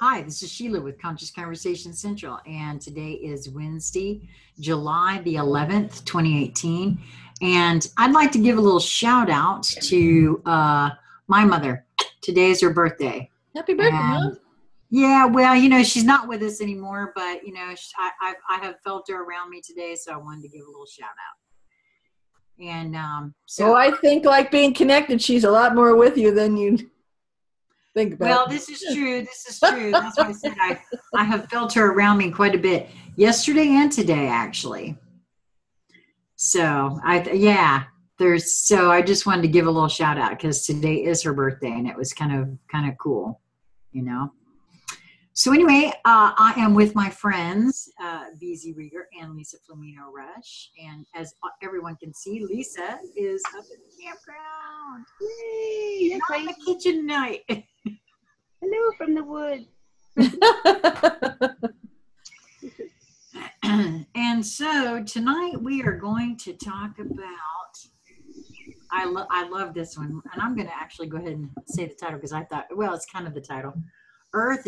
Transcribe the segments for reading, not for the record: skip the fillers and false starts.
Hi, this is Sheila with Conscious Conversation Central, and today is Wednesday, July the 11th, 2018. And I'd like to give a little shout out to my mother. Today is her birthday. Happy birthday, Mom. Yeah, well, you know, she's not with us anymore, but, you know, I have felt her around me today, so I wanted to give a little shout out. And so I think, like being connected, she's a lot more with you than you think about. Well, this is true. This is true. That's why I said I have felt her around me quite a bit yesterday and today, actually. So I just wanted to give a little shout out because today is her birthday and it was kind of cool, you know. So anyway, I am with my friends, BZ Rieger and Lisa Flamino Rush. And as everyone can see, Lisa is up at the campground. Yay! Not in the kitchen tonight. Hello from the woods. And so tonight we are going to talk about, I love this one, and I'm going to actually go ahead and say the title because I thought, well, it's kind of the title. Earth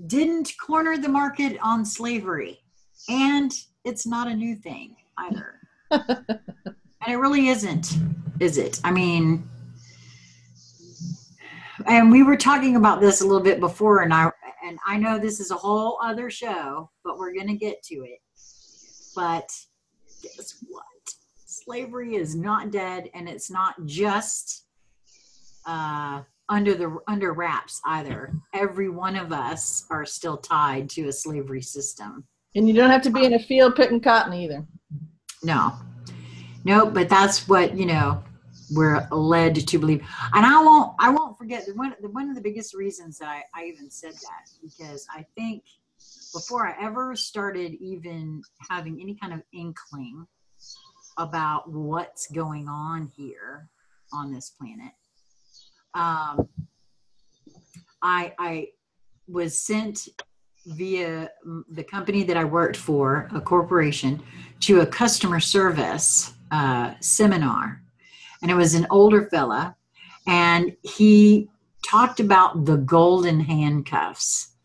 didn't corner the market on slavery, and it's not a new thing either. And it really isn't, is it? I mean, and we were talking about this a little bit before, and I know this is a whole other show, but we're going to get to it. But guess what? Slavery is not dead, and it's not just under wraps either. Every one of us are still tied to a slavery system. And you don't have to be in a field picking cotton either. No, but that's what, you know, we're led to believe. And I won't forget one of the biggest reasons that I even said that, because I think before I ever started even having any kind of inkling about what's going on here on this planet, I was sent via the company that I worked for, a corporation, to a customer service seminar. And it was an older fella, and he talked about the golden handcuffs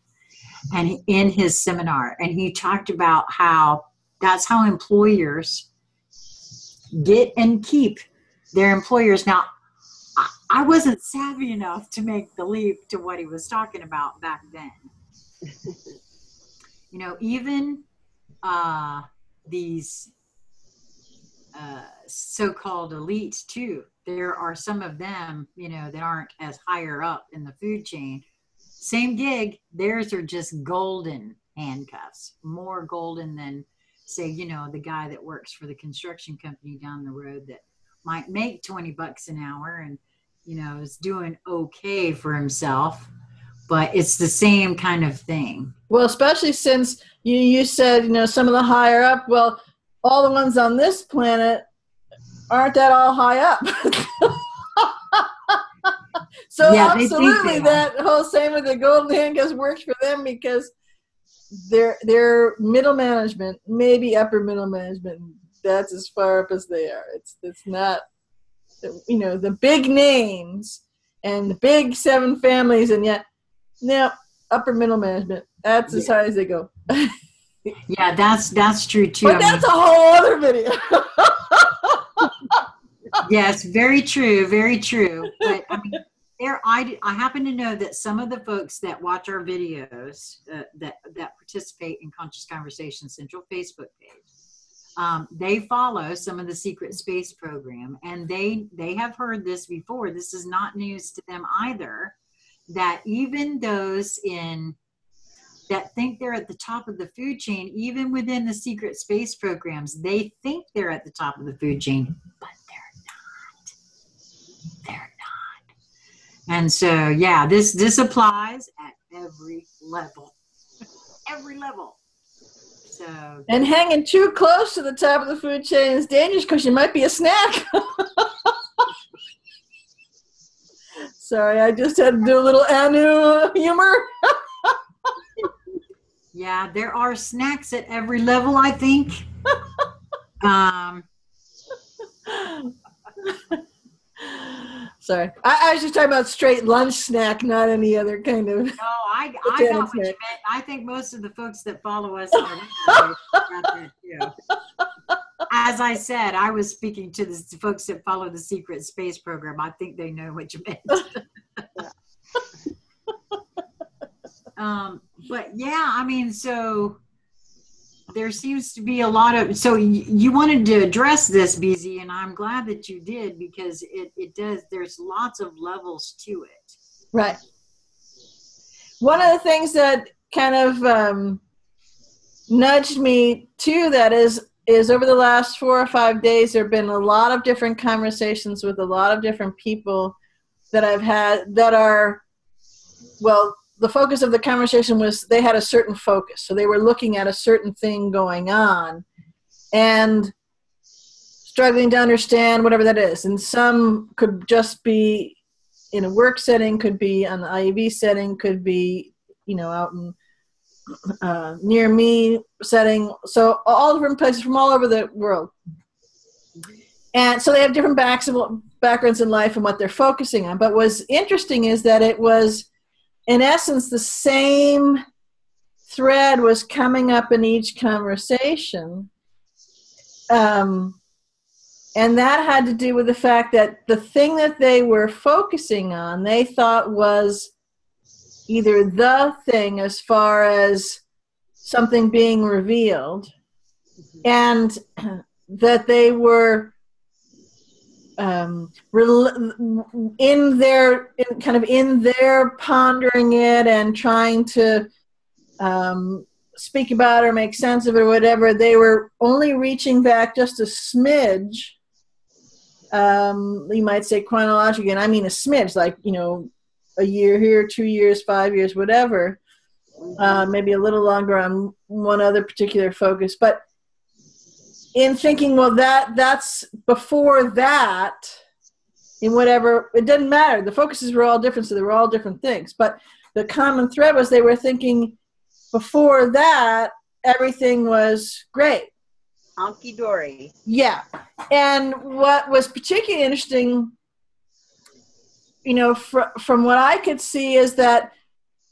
and in his seminar. And he talked about how that's how employers get and keep their employers. Now, I wasn't savvy enough to make the leap to what he was talking about back then. You know, even these so-called elites too, there are some of them, you know, that aren't as higher up in the food chain. Same gig, theirs are just golden handcuffs, more golden than, say, you know, the guy that works for the construction company down the road that might make $20 an hour and, you know, is doing okay for himself, but it's the same kind of thing. Well, especially since you said, you know, some of the higher up, well, all the ones on this planet aren't that all high up. So yeah, absolutely that whole same with the golden handcuffs works for them because they're middle management, maybe upper middle management. That's as far up as they are. It's not, you know, the big names and the big 7 families, and yet now upper middle management. That's as high as they go. Yeah, that's true too. But that's a whole other video. Yes, very true, very true. But I mean, I happen to know that some of the folks that watch our videos that participate in Conscious Conversation Central Facebook page, they follow some of the secret space program, and they have heard this before. This is not news to them either. That even those that think they're at the top of the food chain, even within the secret space programs, they think they're at the top of the food chain, but they're not. They're not. And so, yeah, this applies at every level. Every level. So. And hanging too close to the top of the food chain is dangerous because you might be a snack. Sorry, I just had to do a little Anu humor. Yeah, there are snacks at every level, I think. Sorry. I was just talking about straight lunch snack, not any other kind of. No, I got what you meant. I think most of the folks that follow us on our got that too. As I said, I was speaking to the folks that follow the secret space program. I think they know what you meant. But yeah, I mean, so there seems to be a lot of, so you wanted to address this, BZ, and I'm glad that you did, because it does, there's lots of levels to it. Right. One of the things that kind of nudged me to that is over the last 4 or 5 days, there have been a lot of different conversations with a lot of different people that I've had that are, well, the focus of the conversation was they had a certain focus. So they were looking at a certain thing going on and struggling to understand whatever that is. And some could just be in a work setting, could be on the IEV setting, could be, out in near me setting. So all different places from all over the world. And so they have different backgrounds in life and what they're focusing on. But what's interesting is that it was, in essence, the same thread was coming up in each conversation. And that had to do with the fact that the thing that they were focusing on, they thought was either the thing as far as something being revealed, and that they were in their pondering it and trying to speak about it or make sense of it or whatever, they were only reaching back just a smidge. You might say chronologically, and I mean a smidge, like, a year here, 2 years, 5 years, whatever, maybe a little longer on one other particular focus. But in thinking, well, that's before that, in whatever, it doesn't matter. The focuses were all different, so they were all different things. But the common thread was they were thinking before that, everything was great. Honky-dory. Yeah. And what was particularly interesting, from what I could see is that,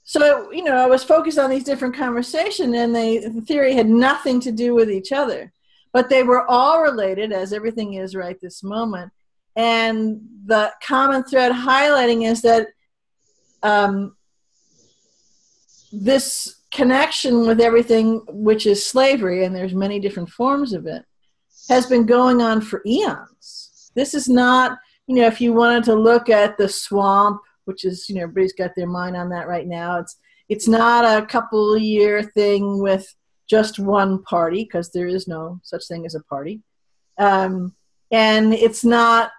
so, I was focused on these different conversations, and the theory had nothing to do with each other. But they were all related, as everything is right this moment. And the common thread highlighting is that this connection with everything, which is slavery, and there's many different forms of it, has been going on for eons. This is not, if you wanted to look at the swamp, which is, everybody's got their mind on that right now. It's not a couple year thing with just one party, because there is no such thing as a party. And it's not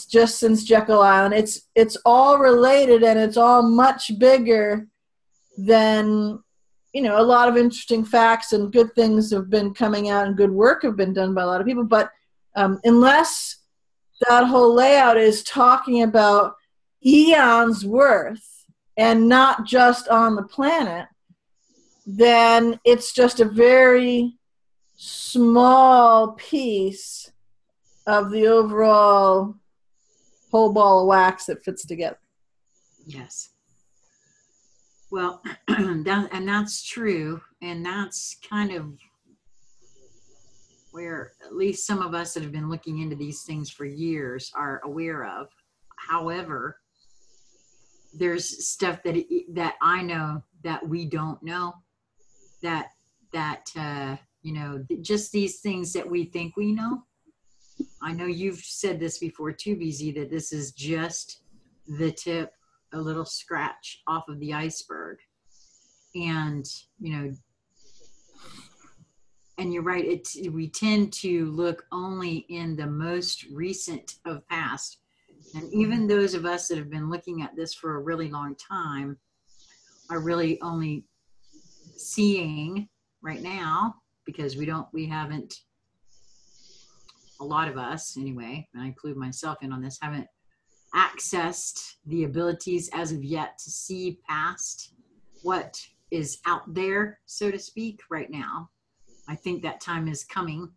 just since Jekyll Island. It's all related, and it's all much bigger than, a lot of interesting facts and good things have been coming out and good work have been done by a lot of people. But unless that whole layout is talking about eons worth and not just on the planet, then it's just a very small piece of the overall whole ball of wax that fits together. Yes. Well, and that's true. And that's kind of where at least some of us that have been looking into these things for years are aware of. However, there's stuff that I know that we don't know, that just these things that we think we know. I know you've said this before too, BZ, that this is just the tip, a little scratch off of the iceberg. And and you're right, we tend to look only in the most recent of past. And even those of us that have been looking at this for a really long time are really only seeing right now, because we haven't, a lot of us anyway, and I include myself in on this, haven't accessed the abilities as of yet to see past what is out there, so to speak, right now. I think that time is coming.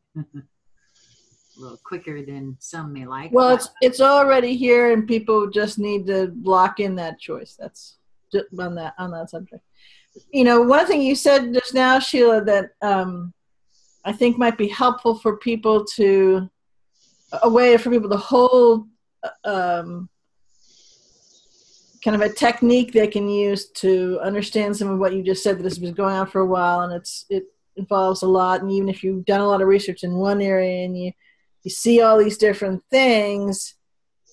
little quicker than some may like. Well, it's already here, and people just need to lock in that choice. That's just on that subject. You know, one thing you said just now, Sheila, that I think might be helpful for people to hold kind of a technique they can use to understand some of what you just said, that this has been going on for a while, and it involves a lot. And even if you've done a lot of research in one area and you see all these different things,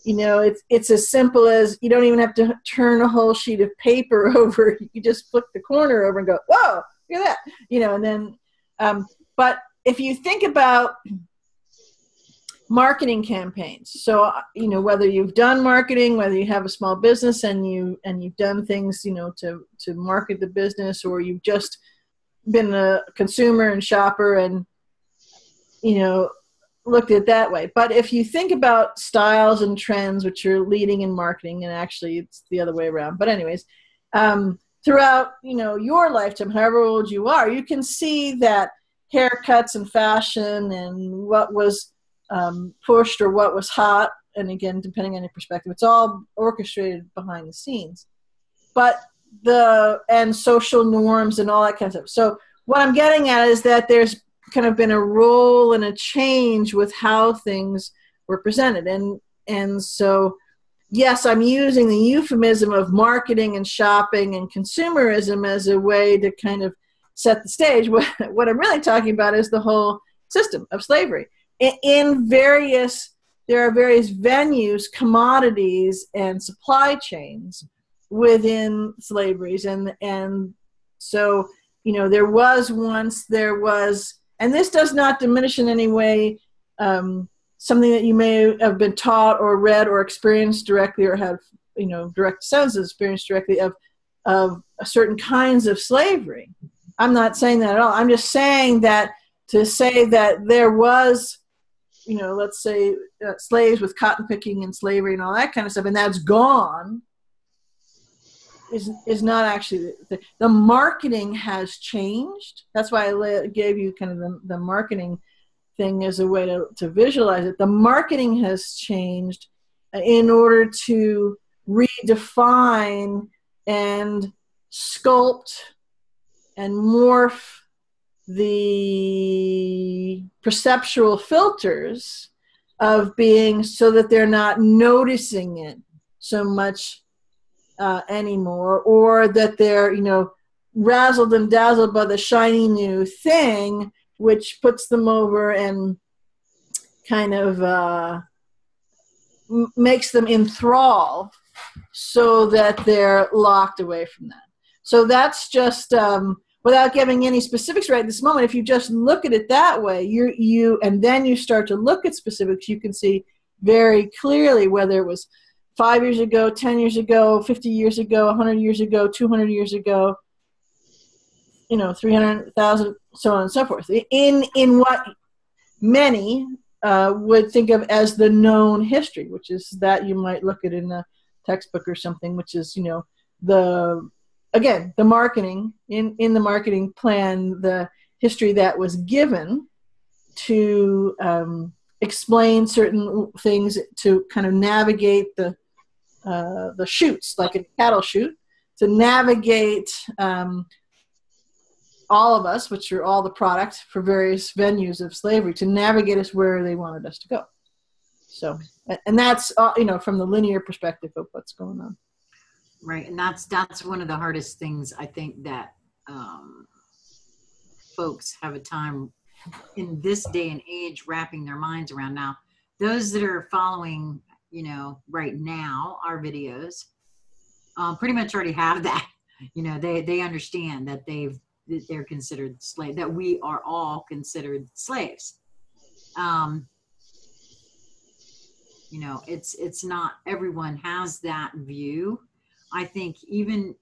you know, it's as simple as you don't even have to turn a whole sheet of paper over. You just flip the corner over and go, whoa, look at that. You know, and then, but if you think about marketing campaigns, so, you know, whether you've done marketing, whether you have a small business and you've done things, you know, to market the business, or you've just been a consumer and shopper and, you know, looked at it that way. But if you think about styles and trends which are leading in marketing, and actually it's the other way around, but anyways, throughout, you know, your lifetime, however old you are, you can see that haircuts and fashion and what was pushed or what was hot, and again, depending on your perspective, it's all orchestrated behind the scenes. But and social norms and all that kind of stuff. So what I'm getting at is that there's kind of been a role and a change with how things were presented. And so, yes, I'm using the euphemism of marketing and shopping and consumerism as a way to kind of set the stage. What I'm really talking about is the whole system of slavery. There are various venues, commodities, and supply chains within slaveries. And so, you know, there was, and this does not diminish in any way something that you may have been taught or read or experienced directly, or have, you know, direct sense of experience directly of certain kinds of slavery. I'm not saying that at all. I'm just saying that to say that there was, you know, let's say slaves with cotton picking and slavery and all that kind of stuff, and that's gone, is not actually the marketing has changed. That's why I gave you kind of the marketing thing as a way to visualize it. The marketing has changed in order to redefine and sculpt and morph the perceptual filters of being, so that they're not noticing it so much anymore, or that they're, you know, razzled and dazzled by the shiny new thing, which puts them over and kind of makes them enthrall, so that they're locked away from that. So that's just without giving any specifics right at this moment. If you just look at it that way, and then you start to look at specifics, you can see very clearly whether it was 5 years ago, 10 years ago, 50 years ago, 100 years ago, 200 years ago, you know, 300,000, so on and so forth. In what many would think of as the known history, which is that you might look at in a textbook or something, which is, you know, the marketing, in the marketing plan, the history that was given to explain certain things, to kind of navigate the chutes, like a cattle chute, to navigate all of us, which are all the product for various venues of slavery, to navigate us where they wanted us to go. So, and that's, you know, from the linear perspective of what's going on. Right, and that's one of the hardest things I think that folks have a time in this day and age wrapping their minds around. Now, those that are following, you know, right now our videos, pretty much already have that. You know, they understand that they're considered slave, that we are all considered slaves. You know, it's not everyone has that view. I think even,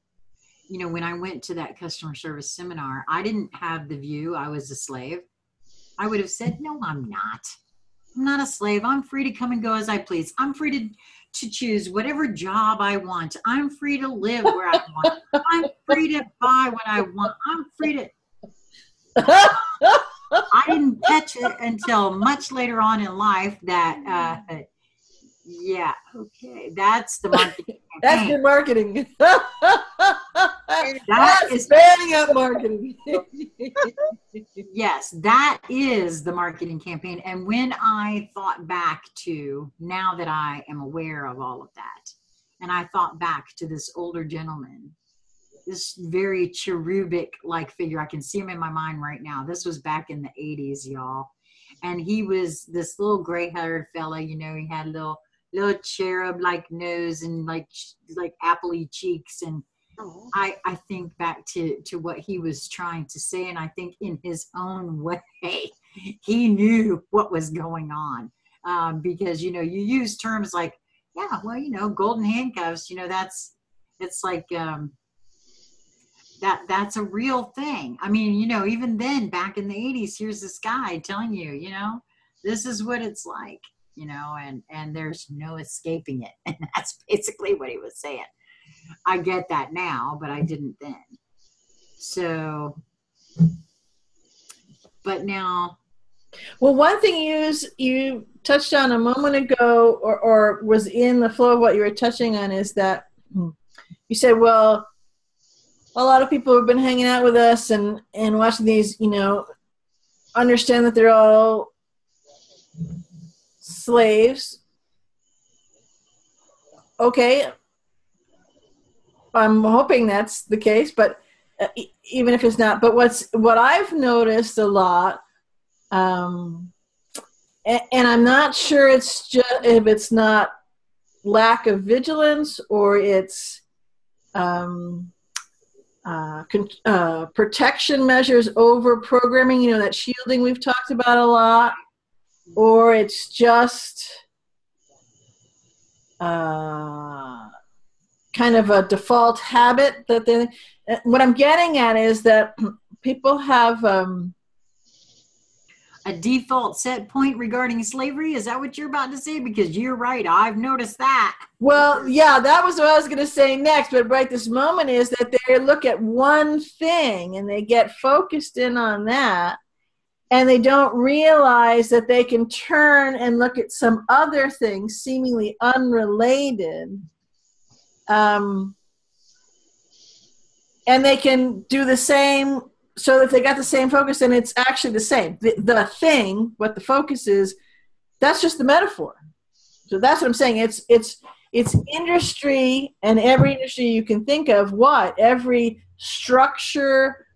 you know, when I went to that customer service seminar, I didn't have the view I was a slave. I would have said, no, I'm not. I'm not a slave. I'm free to come and go as I please. I'm free to choose whatever job I want. I'm free to live where I want. I'm free to buy what I want. I'm free to... I didn't catch it until much later on in life that, yeah, okay, that's the marketing campaign. That's good marketing. That's fanning up marketing. Yes, that is the marketing campaign. And when I thought back to, now that I am aware of all of that, and I thought back to this older gentleman, this very cherubic-like figure, I can see him in my mind right now. This was back in the 80s, y'all. And he was this little gray-haired fella, you know, he had a little cherub-like nose and like appley cheeks. And I think back to what he was trying to say, and I think in his own way, he knew what was going on. Because, you know, you use terms like, yeah, well, you know, golden handcuffs, you know, it's like, that's a real thing. I mean, you know, even then back in the 80s, here's this guy telling you, you know, this is what it's like, you know, and there's no escaping it. And that's basically what he was saying. I get that now, but I didn't then. So, but now. Well, one thing you touched on a moment ago, or was in the flow of what you were touching on, is that you said, well, a lot of people have been hanging out with us and watching these, you know, understand that they're all slaves. Okay. I'm hoping that's the case, but even if it's not, but what I've noticed a lot, and I'm not sure it's just if it's not lack of vigilance or it's protection measures over programming, you know, that shielding we've talked about a lot, or it's just kind of a default habit that they. What I'm getting at is that people have a default set point regarding slavery. Is that what you're about to say? Because you're right. I've noticed that. Well, yeah, that was what I was going to say next. But right this moment is that they look at one thing and they get focused in on that. And they don't realize that they can turn and look at some other things seemingly unrelated. And they can do the same. So if they got the same focus, then it's actually the same. The thing, what the focus is, that's just the metaphor. So that's what I'm saying. It's industry, and every industry you can think of. What? Every structure,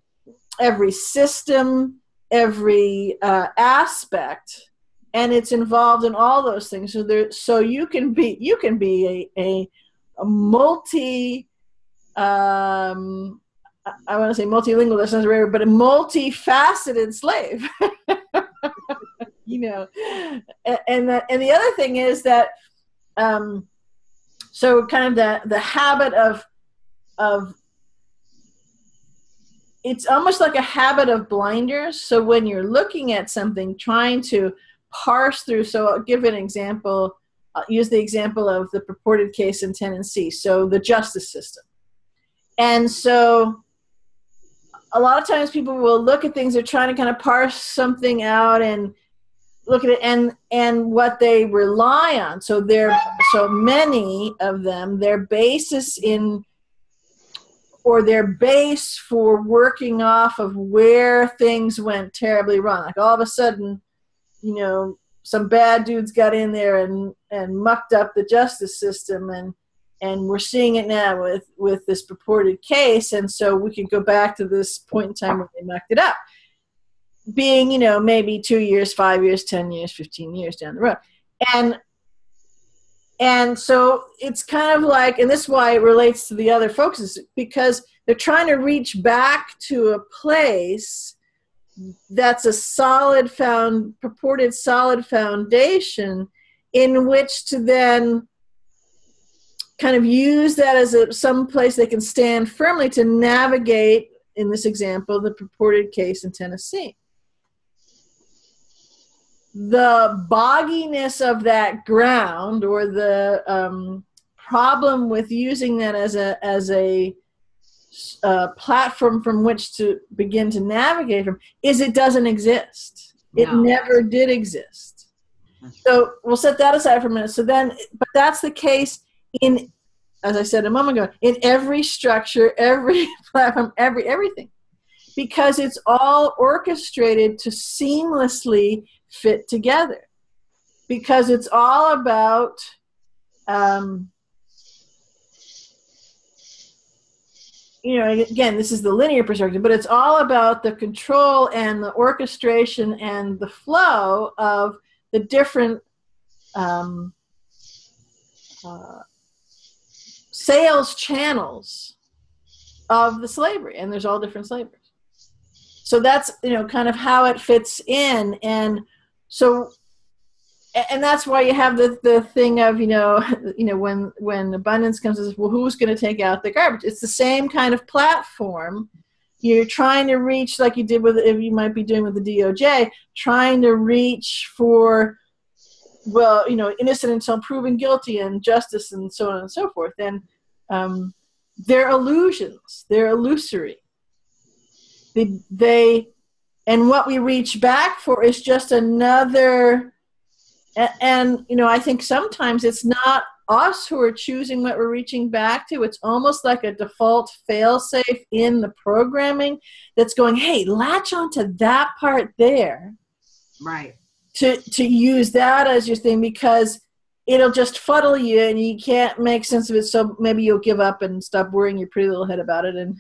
every system, every aspect, and it's involved in all those things. So you can be a multi. I want to say multilingual, that sounds rare, but a multifaceted slave. You know, and the other thing is that, so kind of the habit of it's almost like a habit of blinders. So when you're looking at something, trying to parse through. So I'll give an example. I'll use the example of the purported case in Tennessee. So the justice system. And so a lot of times people will look at things, they're trying to kind of parse something out and look at it and what they rely on. So so many of them, their basis their base for working off of where things went terribly wrong. Like all of a sudden, you know, some bad dudes got in there and mucked up the justice system, and we're seeing it now with this purported case. And so we can go back to this point in time where they mucked it up, being, you know, maybe 2 years, 5 years, 10 years, 15 years down the road. And so it's kind of like, and this is why it relates to the other focuses, because they're trying to reach back to a place that's a purported solid foundation in which to then kind of use that as some place they can stand firmly to navigate, in this example, the purported case in Tennessee. The bogginess of that ground, or the problem with using that as a platform from which to begin to navigate from is it doesn't exist. It never did exist. So we'll set that aside for a minute. So then, but that's the case in, as I said a moment ago, in every structure, every platform, everything, because it's all orchestrated to seamlessly fit together, because it's all about again, this is the linear perspective, but it's all about the control and the orchestration and the flow of the different sales channels of the slavery, and there's all different slaveries. So that's kind of how it fits in, and that's why you have the thing of when abundance comes, is, well, who's going to take out the garbage? It's the same kind of platform. You're trying to reach, like you did with, if you might be doing with the DOJ, trying to reach for, well, innocent until proven guilty and justice and so on and so forth. And they're illusions. They're illusory. And what we reach back for is just another. And I think sometimes it's not us who are choosing what we're reaching back to. It's almost like a default fail-safe in the programming that's going, hey, latch onto that part there. Right. To use that as your thing, because it'll just fuddle you and you can't make sense of it. So maybe you'll give up and stop worrying your pretty little head about it and,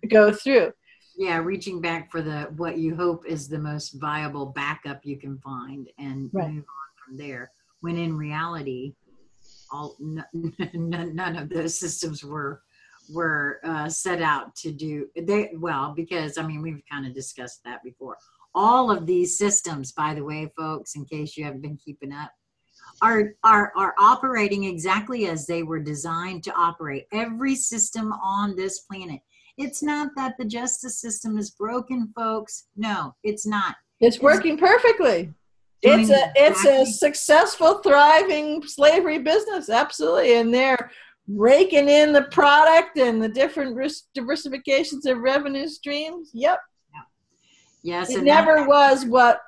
go through. Yeah, reaching back for what you hope is the most viable backup you can find, and move on from there. When in reality, none of those systems were set out to do because we've kind of discussed that before. All of these systems, by the way, folks, in case you haven't been keeping up, are operating exactly as they were designed to operate. Every system on this planet. It's not that the justice system is broken, folks. No, it's not. It's working perfectly. It's a successful, thriving slavery business, absolutely. And they're raking in the product and the different diversifications of revenue streams. Yep. Yes. It never was what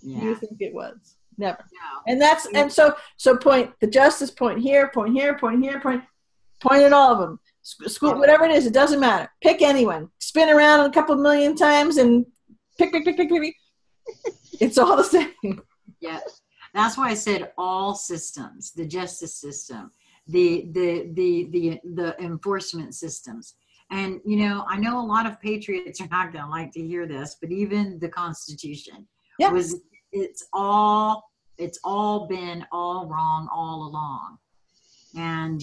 you think it was. Never. No. And so the justice point here, point at all of them. School, whatever it is, it doesn't matter. Pick anyone. Spin around a couple million times and pick. It's all the same. Yeah, that's why I said all systems: the justice system, the enforcement systems, and I know a lot of patriots are not going to like to hear this, but even the Constitution it's all been all wrong all along. And,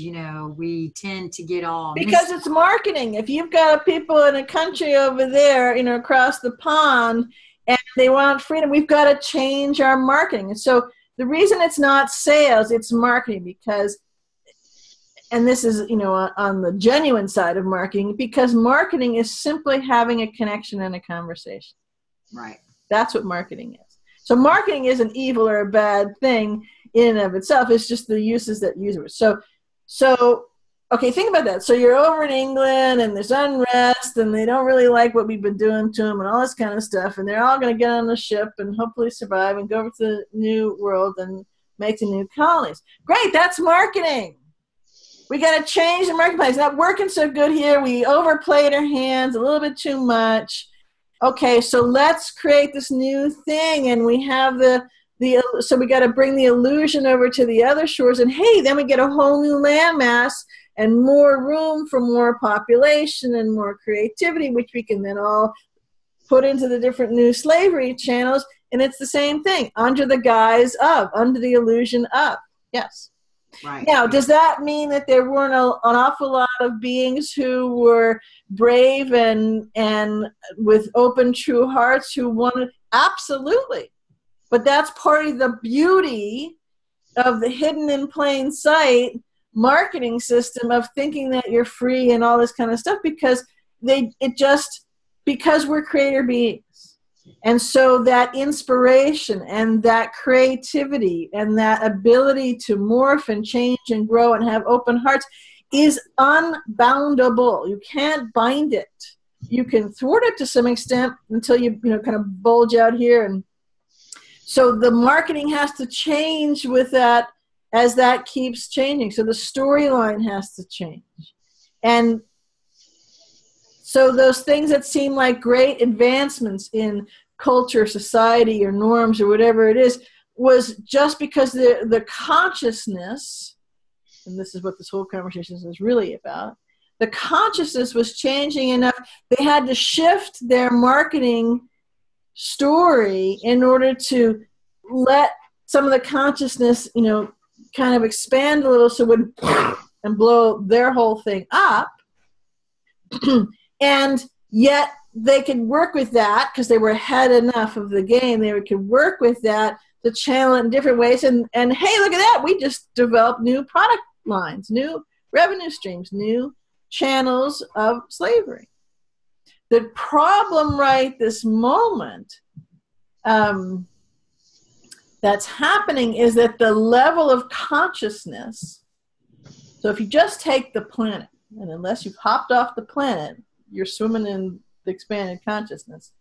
we tend to get all... Because it's marketing. If you've got people in a country over there, across the pond, and they want freedom, we've got to change our marketing. And so the reason it's not sales, it's marketing, because, and this is, on the genuine side of marketing, because marketing is simply having a connection and a conversation. Right. That's what marketing is. So marketing isn't evil or a bad thing in and of itself. It's just the uses that use it. So okay, think about that. So you're over in England and there's unrest and they don't really like what we've been doing to them and all this kind of stuff, and they're all going to get on the ship and hopefully survive and go over to the new world and make the new colonies. Great, that's marketing. We got to change the marketplace. It's not working so good here. We overplayed our hands a little bit too much. Okay, so let's create this new thing, and we have so we got to bring the illusion over to the other shores, and hey, then we get a whole new landmass and more room for more population and more creativity, which we can then all put into the different new slavery channels, and it's the same thing, under the guise of, under the illusion of. Yes. Right. Now, does that mean that there weren't an awful lot of beings who were brave and with open, true hearts who wanted? Absolutely. But that's part of the beauty of the hidden in plain sight marketing system of thinking that you're free and all this kind of stuff, because because we're creator beings. And so that inspiration and that creativity and that ability to morph and change and grow and have open hearts is unboundable. You can't bind it. You can thwart it to some extent until you kind of bulge out here. And so the marketing has to change with that as that keeps changing. So the storyline has to change. And so those things that seem like great advancements in culture, society, or norms, or whatever it is, was just because the consciousness, and this is what this whole conversation is really about, the consciousness was changing enough, they had to shift their marketing story in order to let some of the consciousness, kind of expand a little so it would and blow their whole thing up. And yet they could work with that because they were ahead enough of the game. They could work with that to channel it in different ways. And hey, look at that. We just developed new product lines, new revenue streams, new channels of slavery. The problem right this moment that's happening is that the level of consciousness, so if you just take the planet, and unless you've hopped off the planet, you're swimming in the expanded consciousness,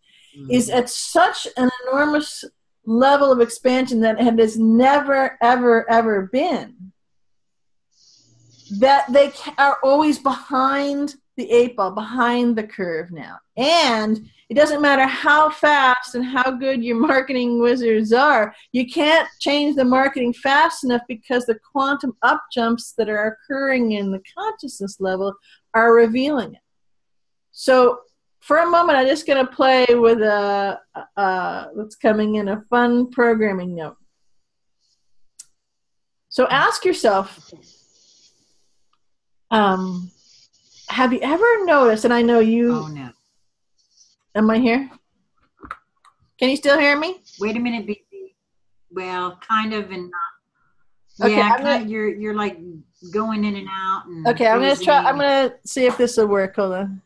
is at such an enormous level of expansion that it has never, ever, ever been, that they are always behind the 8 ball, behind the curve now. And it doesn't matter how fast and how good your marketing wizards are, you can't change the marketing fast enough because the quantum up jumps that are occurring in the consciousness level are revealing it. So for a moment, I'm just going to play with what's coming in, a fun programming note. So ask yourself, have you ever noticed, and I know you... Oh, no. Am I here? Can you still hear me? Wait a minute, BB. Well, kind of and not. Okay, Yeah, you're like going in and out. And okay, I'm going to try. I'm going to see if this will work. Hold on.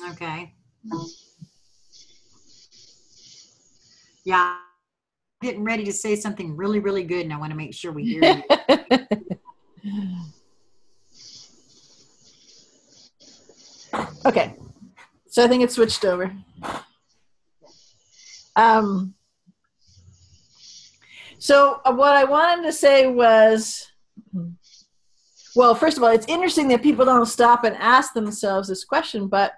Okay. Yeah, I'm getting ready to say something really, really good, and I want to make sure we hear you. Okay. So I think it switched over. So what I wanted to say was, well, first of all, it's interesting that people don't stop and ask themselves this question, but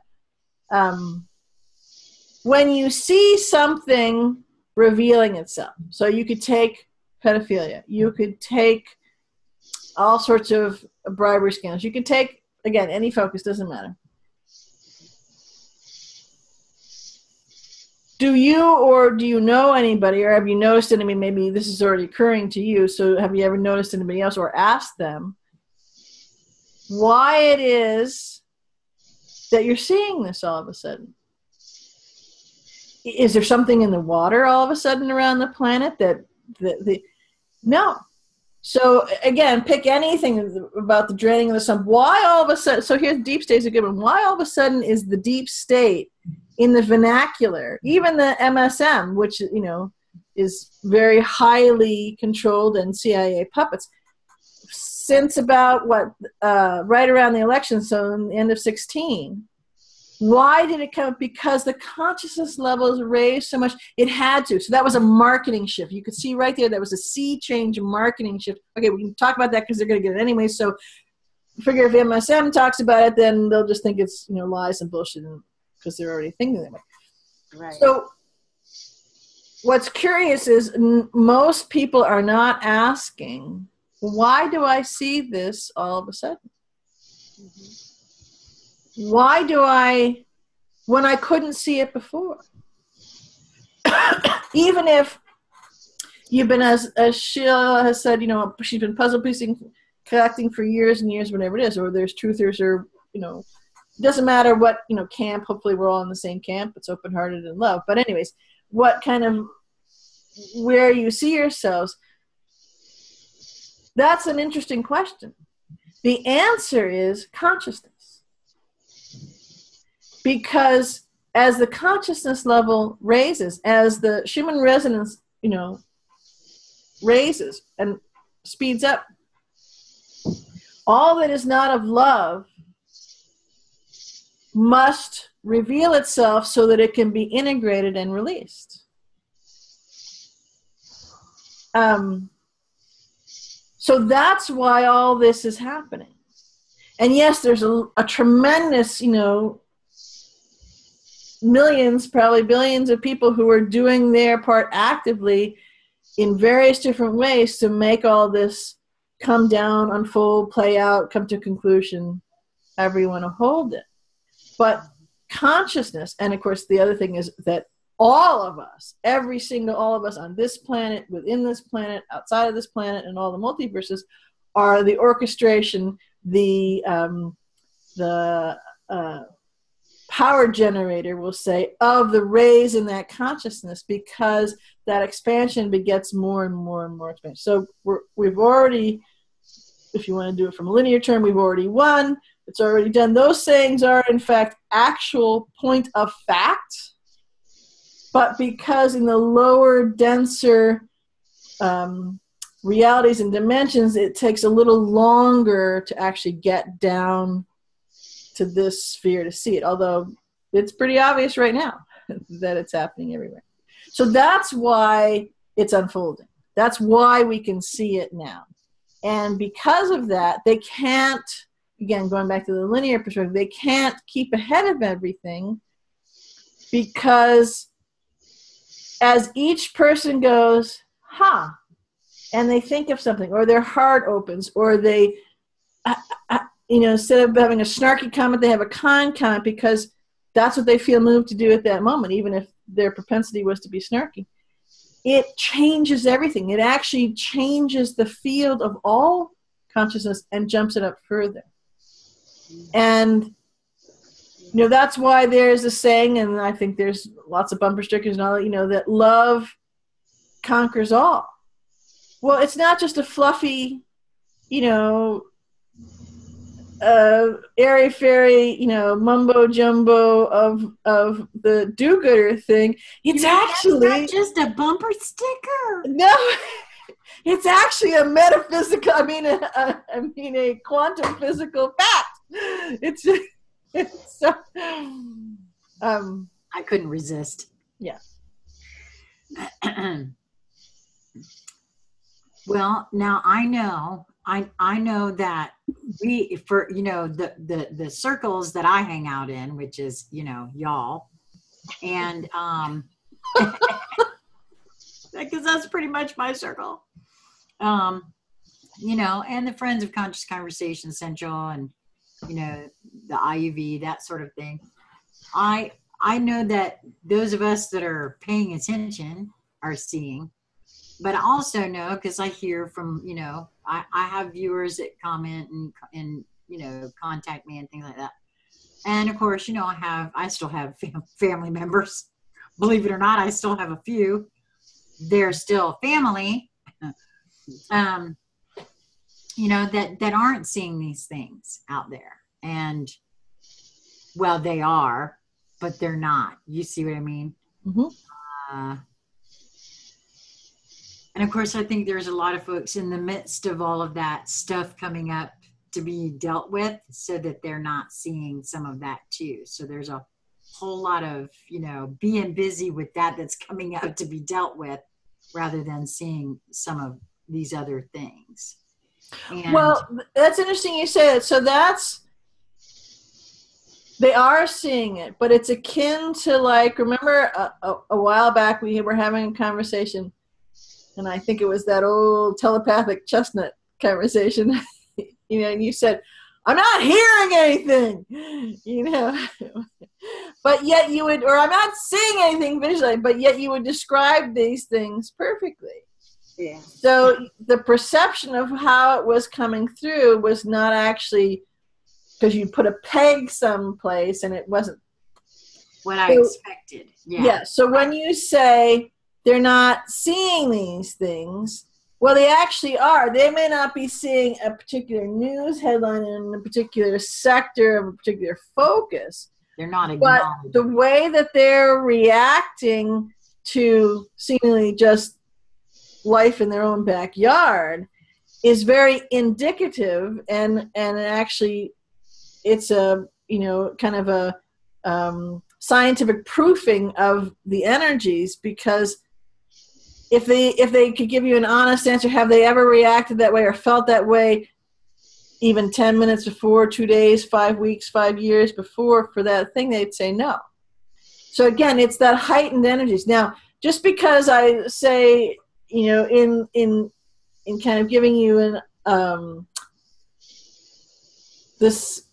when you see something revealing itself, so you could take pedophilia, you could take all sorts of bribery scandals, you could take, again, any focus, doesn't matter. Do you know anybody, or have you noticed anybody, maybe this is already occurring to you, so have you ever noticed anybody else or asked them why it is that you're seeing this all of a sudden? Is there something in the water all of a sudden around the planet no. So again, pick anything about the draining of the sun. Why all of a sudden, so here's deep state is a good one. Why all of a sudden is the deep state in the vernacular, even the MSM, which, is very highly controlled and CIA puppets, since about right around the election, so in the end of 16. Why did it come? Because the consciousness levels raised so much. It had to. So that was a marketing shift. You could see right there that was a sea change marketing shift. Okay, we can talk about that because they're going to get it anyway. So figure if MSM talks about it, then they'll just think it's lies and bullshit because they're already thinking that way. Right. So what's curious is most people are not asking, why do I see this all of a sudden? Mm-hmm. Why do I, when I couldn't see it before? Even if you've been, as Sheila has said, she's been puzzle piecing, collecting for years and years, whatever it is, or there's truthers, or, it doesn't matter what, camp, hopefully we're all in the same camp, it's open-hearted and love. But anyways, what kind of, where you see yourselves, that's an interesting question. The answer is consciousness. Because as the consciousness level raises, as the Schumann resonance, raises and speeds up, all that is not of love must reveal itself so that it can be integrated and released. So that's why all this is happening. And yes, there's a tremendous, millions, probably billions of people who are doing their part actively in various different ways to make all this come down, unfold, play out, come to conclusion, however you want to hold it. But consciousness, and of course the other thing is that all of us, all of us on this planet, within this planet, outside of this planet, and all the multiverses are the orchestration, the power generator, we'll say, of the rays in that consciousness, because that expansion begets more and more and more expansion. So we've already, if you want to do it from a linear term, we've already won. It's already done. Those sayings are, in fact, actual point of fact. But because in the lower, denser realities and dimensions, it takes a little longer to actually get down to this sphere to see it. Although it's pretty obvious right now that it's happening everywhere. So that's why it's unfolding. That's why we can see it now. And because of that, they can't, again, going back to the linear perspective, they can't keep ahead of everything, because as each person goes, and they think of something, or their heart opens, or they, instead of having a snarky comment, they have a kind comment, because that's what they feel moved to do at that moment, even if their propensity was to be snarky. It changes everything. It actually changes the field of all consciousness and jumps it up further. And that's why there's a saying, and I think there's lots of bumper stickers and all that, that love conquers all. Well, it's not just a fluffy, airy-fairy, mumbo jumbo of the do-gooder thing. It's actually not just a bumper sticker. No, it's actually a metaphysical. A quantum physical fact. It's I couldn't resist. Yeah. Well, now I know that for the circles that I hang out in, which is y'all, and because that's pretty much my circle, and the Friends of Conscious Conversation Central, and the IUV, that sort of thing. I know that those of us that are paying attention are seeing. But I also know, because I hear from, I have viewers that comment and contact me and things like that. And of course, I still have family members. Believe it or not, I still have a few. They're still family, that aren't seeing these things out there. And, well, they are, but they're not. You see what I mean? Mm-hmm. And of course, I think there's a lot of folks in the midst of all of that stuff coming up to be dealt with, so that they're not seeing some of that too. So there's a whole lot of, being busy with that's coming up to be dealt with, rather than seeing some of these other things. And well, that's interesting you say that. So they are seeing it, but it's akin to, like, remember a while back we were having a conversation, and I think it was that old telepathic chestnut conversation, and you said, I'm not hearing anything, but yet you would, or I'm not seeing anything visually, but yet you would describe these things perfectly. Yeah. So the perception of how it was coming through was not actually because you put a peg someplace and it wasn't what I expected. Yeah. So when you say they're not seeing these things, well, they actually are. They may not be seeing a particular news headline in a particular sector of a particular focus. They're not But acknowledging. the way that they're reacting to seemingly just life in their own backyard is very indicative, and actually it's a, you know, kind of a scientific proofing of the energies, because if they could give you an honest answer, have they ever reacted that way or felt that way even 10 minutes before, 2 days, 5 weeks, 5 years before for that thing, they'd say no. So again, it's that heightened energies. Now, just because I say, you know, in kind of giving you an this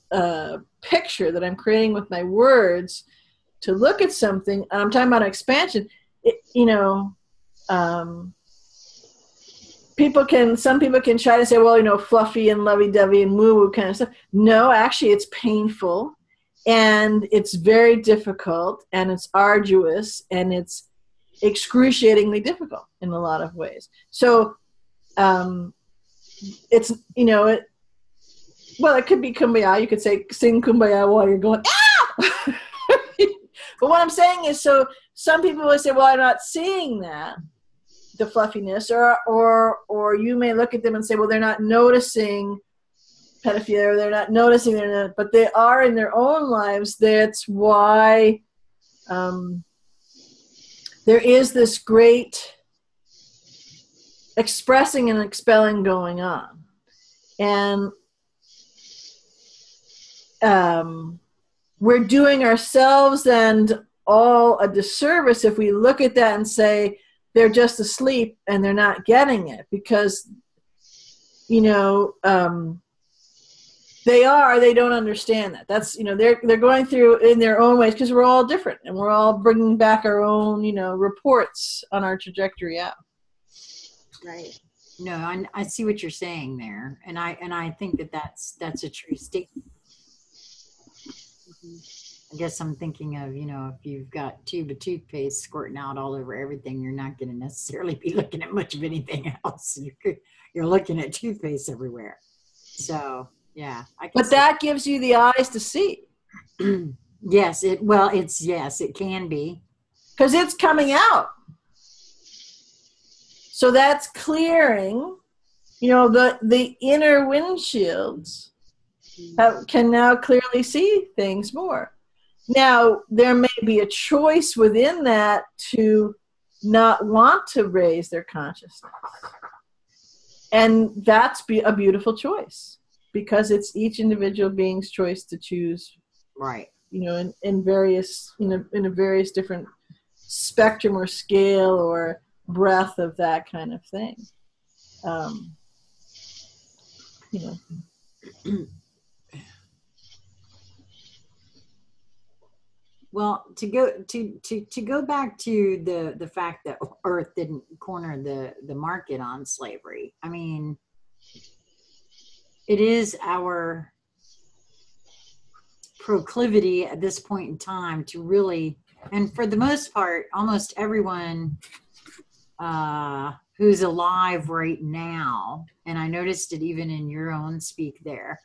picture that I'm creating with my words to look at something, and I'm talking about expansion, you know, some people can try to say, well, you know, fluffy and lovey-dovey and woo-woo kind of stuff. No, actually, it's painful, and it's very difficult, and it's arduous, and it's excruciatingly difficult in a lot of ways. So it's, you know, it could be kumbaya. You could say, sing kumbaya while you're going, ah! But what I'm saying is, so some people will say, well, I'm not seeing that, the fluffiness, or you may look at them and say, well, they're not noticing pedophilia, or they're not noticing, but they are in their own lives. That's why there is this great expressing and expelling going on. And we're doing ourselves and all a disservice if we look at that and say they're just asleep and they're not getting it, because, you know, they don't understand that. That's, you know, they're going through in their own ways, because we're all different and we're all bringing back our own, you know, reports on our trajectory out. Right. No, I see what you're saying there, and I think that's a true statement. I guess I'm thinking of, you know, if you've got a tube of toothpaste squirting out all over everything, you're not going to necessarily be looking at much of anything else. You're looking at toothpaste everywhere. So yeah, but that gives you the eyes to see. Yes, it can be, because it's coming out. So that's clearing, you know, the inner windshields can now clearly see things more. Now, there may be a choice within that to not want to raise their consciousness. And that's a beautiful choice, because it's each individual being's choice to choose, right, you know, in various, you know, in a various different spectrum or scale or breadth of that kind of thing. You know. Well, to go back to the fact that Earth didn't corner the market on slavery. I mean, it is our proclivity at this point in time to really, and for the most part, almost everyone who's alive right now, and I noticed it even in your own speak there,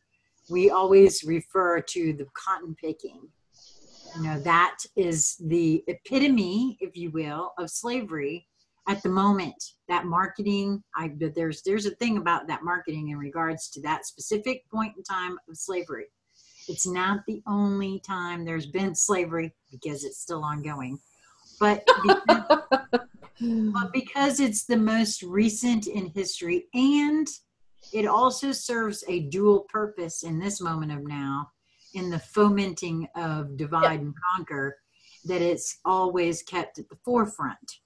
we always refer to the cotton picking. You know, that is the epitome, if you will, of slavery at the moment. That marketing, there's a thing about that marketing in regards to that specific point in time of slavery. It's not the only time there's been slavery, because it's still ongoing. But because it's the most recent in history, and it also serves a dual purpose in this moment of now, in the fomenting of divide and conquer, that it's always kept at the forefront.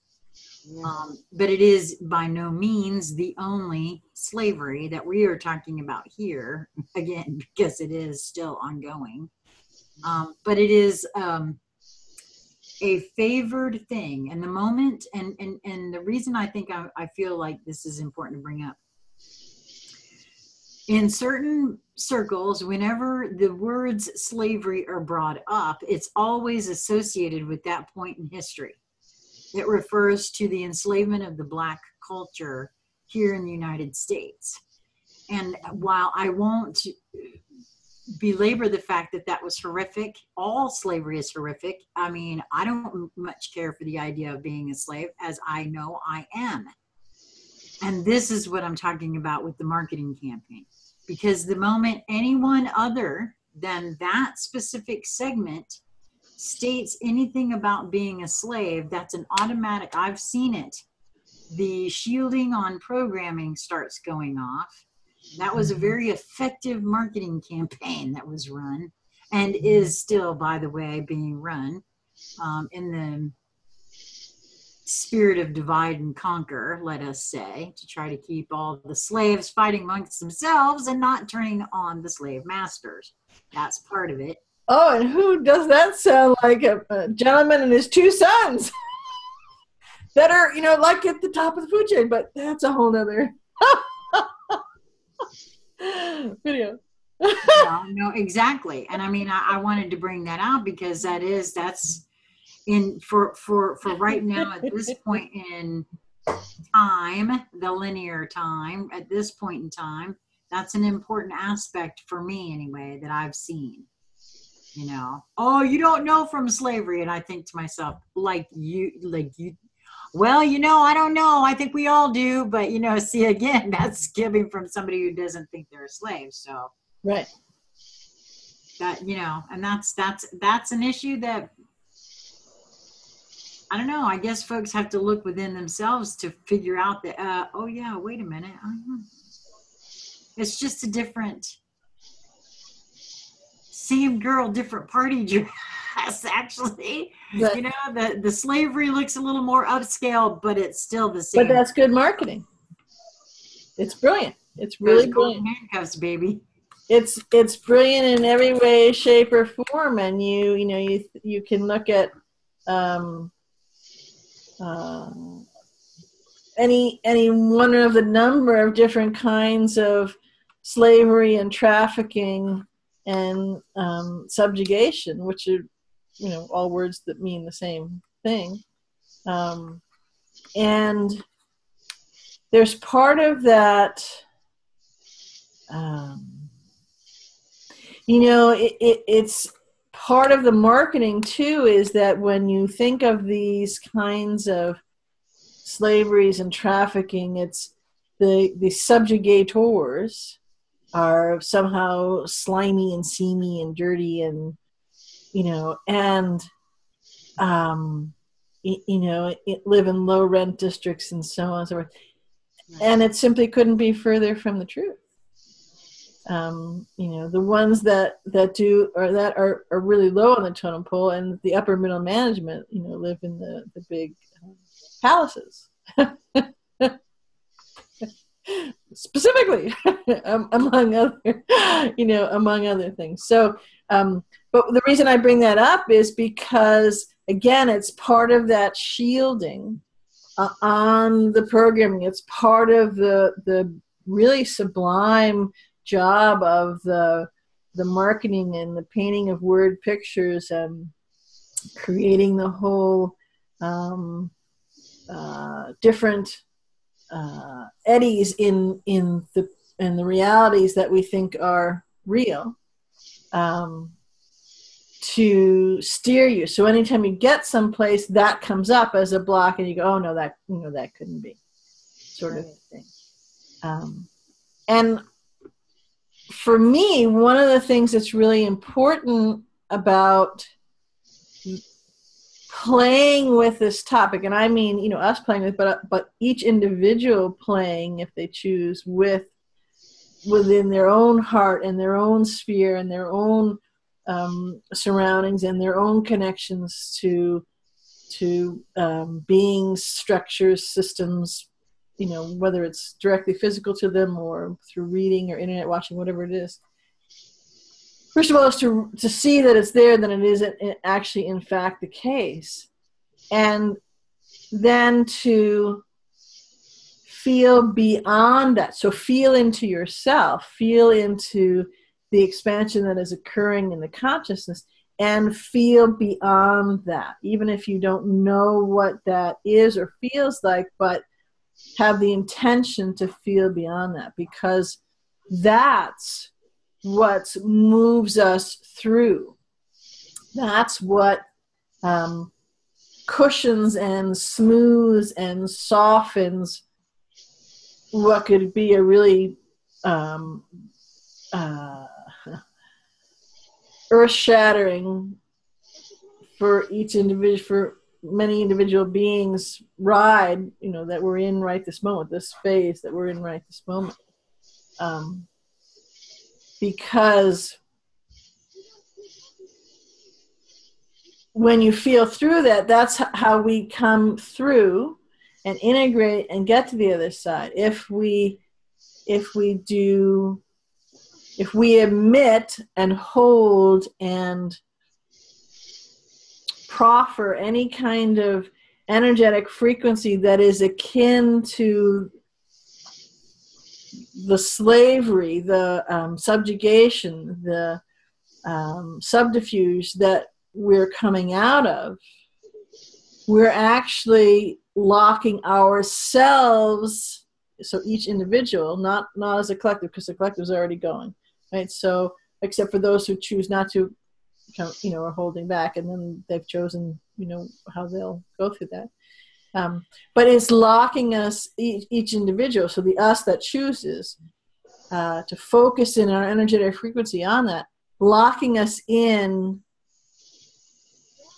Yeah. But it is by no means the only slavery that we are talking about here, again, because it is still ongoing. But it is a favored thing. And the moment, and the reason I think I feel like this is important to bring up, in certain circles, whenever the words slavery are brought up, it's always associated with that point in history. It refers to the enslavement of the Black culture here in the United States. And while I won't belabor the fact that that was horrific, all slavery is horrific. I mean, I don't much care for the idea of being a slave, as I know I am. And this is what I'm talking about with the marketing campaign. Because the moment anyone other than that specific segment states anything about being a slave, that's an automatic, I've seen it. The shielding on programming starts going off. That was a very effective marketing campaign that was run, and is still, by the way, being run in the spirit of divide and conquer, let us say, to try to keep all the slaves fighting amongst themselves and not turning on the slave masters. That's part of it. Oh, and who does that sound like? A gentleman and his two sons that are, like at the top of the food chain, but that's a whole nother video. No, exactly. And I mean, I wanted to bring that out because that's in for right now, at this point in time, the linear time, at this point in time, that's an important aspect for me anyway, that I've seen. Oh, you don't know from slavery. And I think to myself, like you, well, I don't know. I think we all do. But, see, again, that's giving from somebody who doesn't think they're a slave. So, right. That, and that's an issue that, I don't know. I guess folks have to look within themselves to figure out that, oh, yeah, wait a minute. It's just a different, same girl, different party dress, actually. Right. The slavery looks a little more upscale, but it's still the same. But that's good marketing. It's brilliant. It's really brilliant. Handcuffs, baby. It's brilliant in every way, shape, or form. And you can look at any one of the number of different kinds of slavery and trafficking and subjugation, which are all words that mean the same thing, and there's part of that, it's part of the marketing too, is that when you think of these kinds of slaveries and trafficking, it's the subjugators are somehow slimy and seamy and dirty and live in low rent districts and so on and so forth. And it simply couldn't be further from the truth. The ones that do, or that are really low on the totem pole, and the upper middle management, live in the big palaces. Specifically, among other things. So, but the reason I bring that up is because, again, it's part of that shielding on the programming. It's part of the really sublime job of the marketing and the painting of word pictures and creating the whole different eddies in the realities that we think are real, to steer you. So anytime you get someplace, that comes up as a block, and you go, "Oh no, that couldn't be," sort of thing. And for me, one of the things that's really important about playing with this topic, and I mean, us playing with, but each individual playing, if they choose, within their own heart and their own sphere and their own surroundings and their own connections to beings, structures, systems, whether it's directly physical to them or through reading or internet watching, whatever it is. First of all, is to see that it's there, that it isn't actually, in fact, the case. And then to feel beyond that. So feel into yourself, feel into the expansion that is occurring in the consciousness, and feel beyond that. Even if you don't know what that is or feels like, but have the intention to feel beyond that, because that's what moves us through. That's what cushions and smooths and softens what could be a really earth-shattering for each individual, for many individual beings ride, that we're in right this moment, this phase that we're in right this moment. Because when you feel through that, that's how we come through and integrate and get to the other side. If we admit and hold and proffer any kind of energetic frequency that is akin to the slavery, the subjugation, the subterfuge that we're coming out of, we're actually locking ourselves, so each individual, not as a collective, because the collective is already going, right? So except for those who choose not to, are holding back, and then they've chosen, how they'll go through that. But it's locking us, each individual, so the us that chooses to focus in our energetic frequency on that, locking us in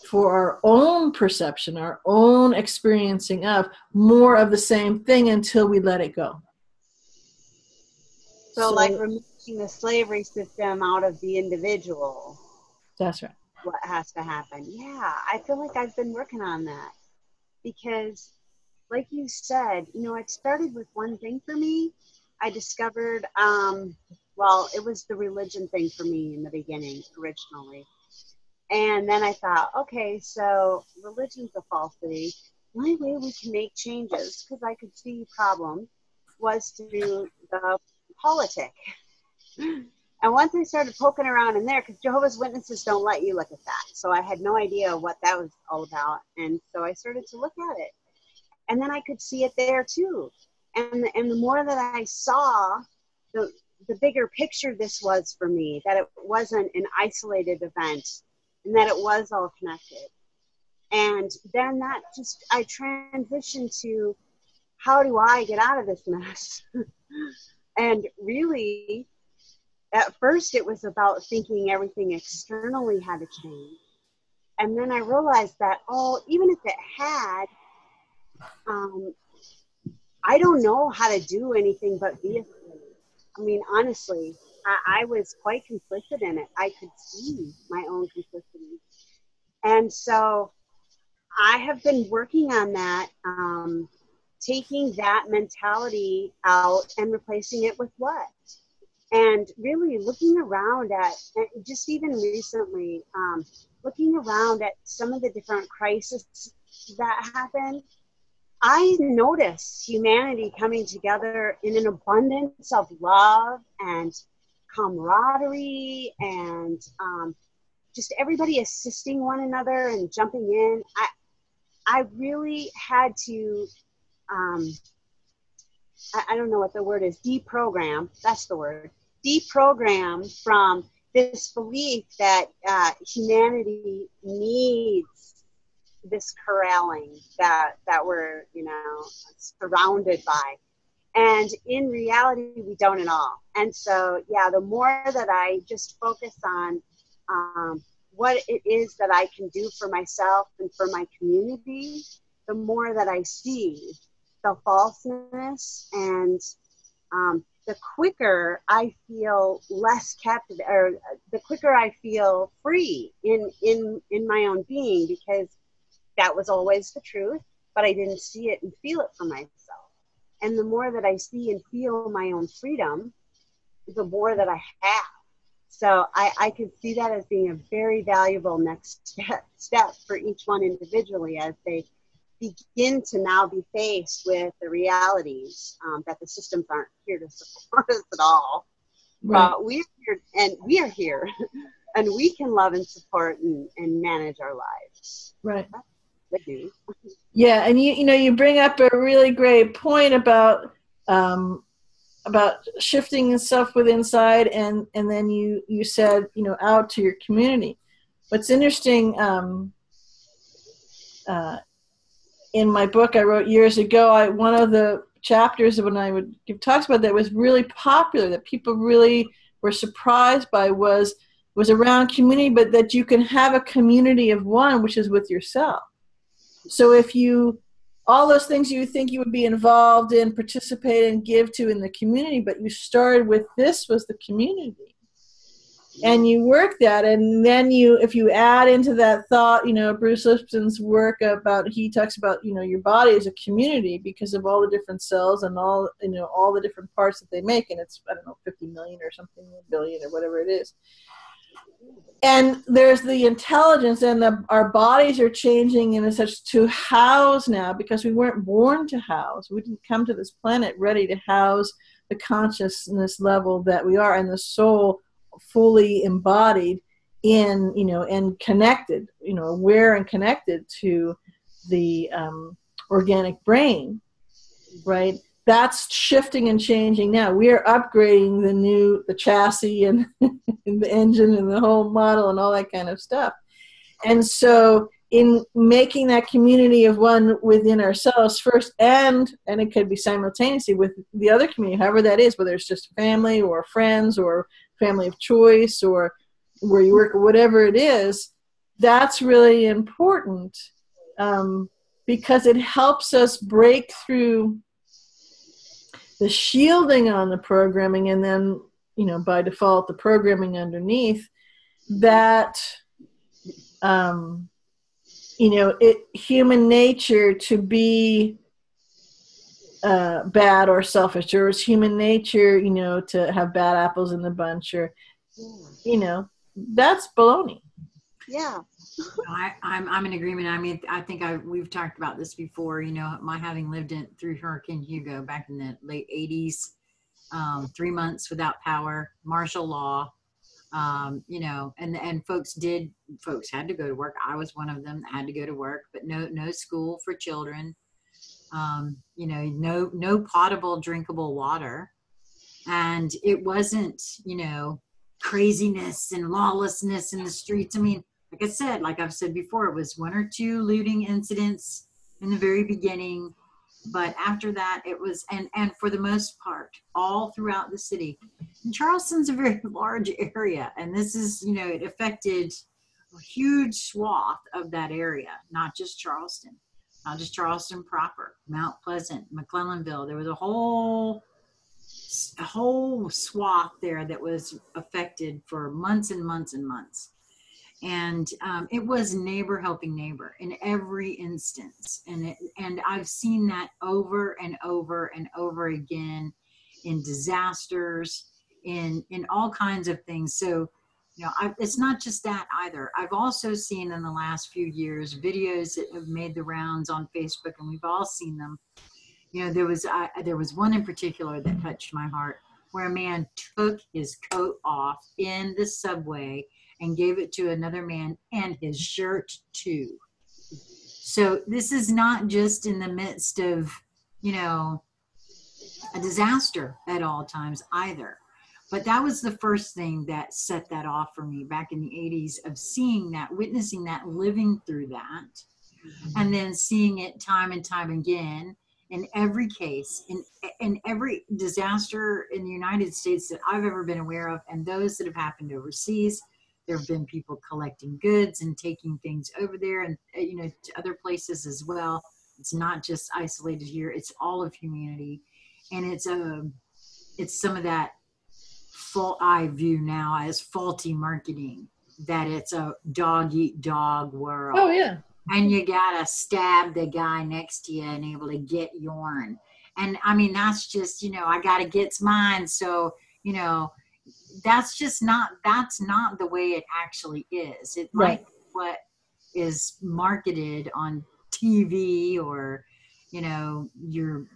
for our own perception, our own experiencing of more of the same thing until we let it go. So like removing the slavery system out of the individual. That's right. What has to happen. Yeah, I feel like I've been working on that. Because like you said, it started with one thing for me. I discovered, it was the religion thing for me in the beginning, originally. And then I thought, okay, so religion's a falsity. The only way we can make changes, because I could see problems, was through the politic. And once I started poking around in there, because Jehovah's Witnesses don't let you look at that. So I had no idea what that was all about. And so I started to look at it. And then I could see it there too. And the more that I saw, the bigger picture this was for me, that it wasn't an isolated event and that it was all connected. And then I transitioned to, how do I get out of this mess? And really, at first it was about thinking everything externally had to change. And then I realized that, even if it had, I don't know how to do anything but be afraid. I mean, honestly, I was quite complicit in it. I could see my own complicity. And so I have been working on that, taking that mentality out and replacing it with what? And really looking around at, just even recently, looking around at some of the different crises that happen, I notice humanity coming together in an abundance of love and camaraderie and just everybody assisting one another and jumping in. I really had to, I don't know what the word is, deprogram, that's the word, deprogram from this belief that humanity needs this corralling that we're, surrounded by. And in reality, we don't at all. And so, the more that I just focus on what it is that I can do for myself and for my community, the more that I see the falseness, and the quicker I feel less captive, or the quicker I feel free in my own being, because that was always the truth, but I didn't see it and feel it for myself. And the more that I see and feel my own freedom, the more that I have. So I can see that as being a very valuable next step for each one individually, as they begin to now be faced with the realities that the systems aren't here to support us at all. Right. But we're here, and we are here, and we can love and support and manage our lives. Right. That's good news. Yeah, and you bring up a really great point about shifting stuff with inside, and then you said out to your community. What's interesting, in my book I wrote years ago, one of the chapters when I would give talks about that was really popular, that people really were surprised by, was around community, but that you can have a community of one, which is with yourself. So if you, all those things you think you would be involved in, participate and give to in the community, but you started with, this was the community. And you work that, and then if you add into that thought, Bruce Lipton's work about, he talks about, your body is a community because of all the different cells and all the different parts that they make, and it's, 50 million or something, billion or whatever it is. And there's the intelligence, and our bodies are changing in such to house now, because we weren't born to house. We didn't come to this planet ready to house the consciousness level that we are, and the soul fully embodied in, and connected, aware and connected to the organic brain, right? That's shifting and changing now. We are upgrading the chassis and, and the engine and the whole model and all that kind of stuff. And so in making that community of one within ourselves first, and it could be simultaneously with the other community, however that is, whether it's just family or friends or family of choice or where you work or whatever it is, that's really important, because it helps us break through the shielding on the programming, and then, by default, the programming underneath that, human nature to be bad or selfish, or it's human nature, to have bad apples in the bunch, or, that's baloney. Yeah. I'm in agreement. I mean, I think we've talked about this before, my having lived through Hurricane Hugo back in the late 80s, 3 months without power, martial law, and folks had to go to work. I was one of them that had to go to work, but no school for children, no potable, drinkable water. And it wasn't, craziness and lawlessness in the streets. I mean, like I said, like I've said before, it was 1 or 2 looting incidents in the very beginning. But after that, it was, and for the most part, all throughout the city. And Charleston's a very large area. And this is, it affected a huge swath of that area, not just Charleston proper, Mount Pleasant, McClellanville. There was a whole swath there that was affected for months and months and months. And it was neighbor helping neighbor in every instance. And I've seen that over and over and over again in disasters, in all kinds of things. So, it's not just that either. I've also seen in the last few years videos that have made the rounds on Facebook, and we've all seen them. There was one in particular that touched my heart, where a man took his coat off in the subway and gave it to another man, and his shirt too. So this is not just in the midst of, a disaster at all times either. But that was the first thing that set that off for me back in the 80s, of seeing that, witnessing that, living through that, and then seeing it time and time again in every case, in every disaster in the United States that I've ever been aware of, and those that have happened overseas. There have been people collecting goods and taking things over there, and to other places as well. It's not just isolated here; it's all of humanity, and it's some of that I view now as faulty marketing. That it's a dog eat dog world. Oh yeah. And you gotta stab the guy next to you and able to get yourn. And I mean, that's just I gotta get mine. So that's not the way it actually is. It right. might be what is marketed on TV or, your,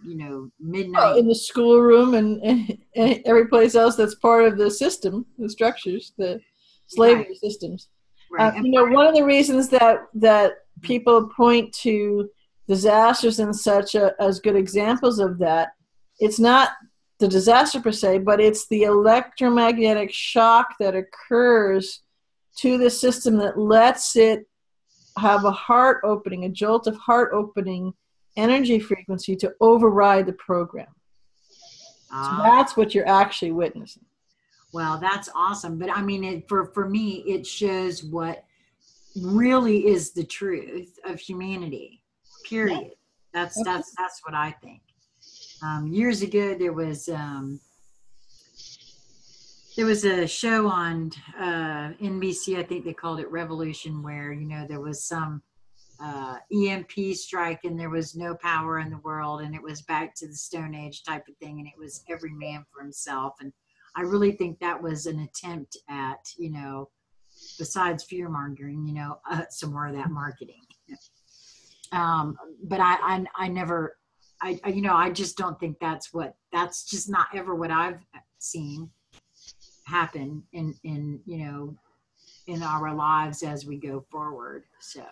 midnight. In the schoolroom and every place else that's part of the system, the structures, the slavery right. systems. Right. One of the reasons that people point to disasters and such as good examples of that, it's not the disaster per se, but it's the electromagnetic shock that occurs to the system that lets it have a heart opening, a jolt of heart opening, energy frequency to override the program. So that's what you're actually witnessing. Well, that's awesome. But I mean, for me, it shows what really is the truth of humanity, period. Yeah. That's what I think. Years ago, there was a show on NBC, I think they called it Revolution, where, you know, there was some EMP strike and there was no power in the world, and it was back to the Stone Age type of thing, and it was every man for himself. And I really think that was an attempt at, you know, besides fear mongering, you know, some more of that marketing. But I never, you know, I just don't think that's just not ever what I've seen happen in, you know, in our lives as we go forward. So.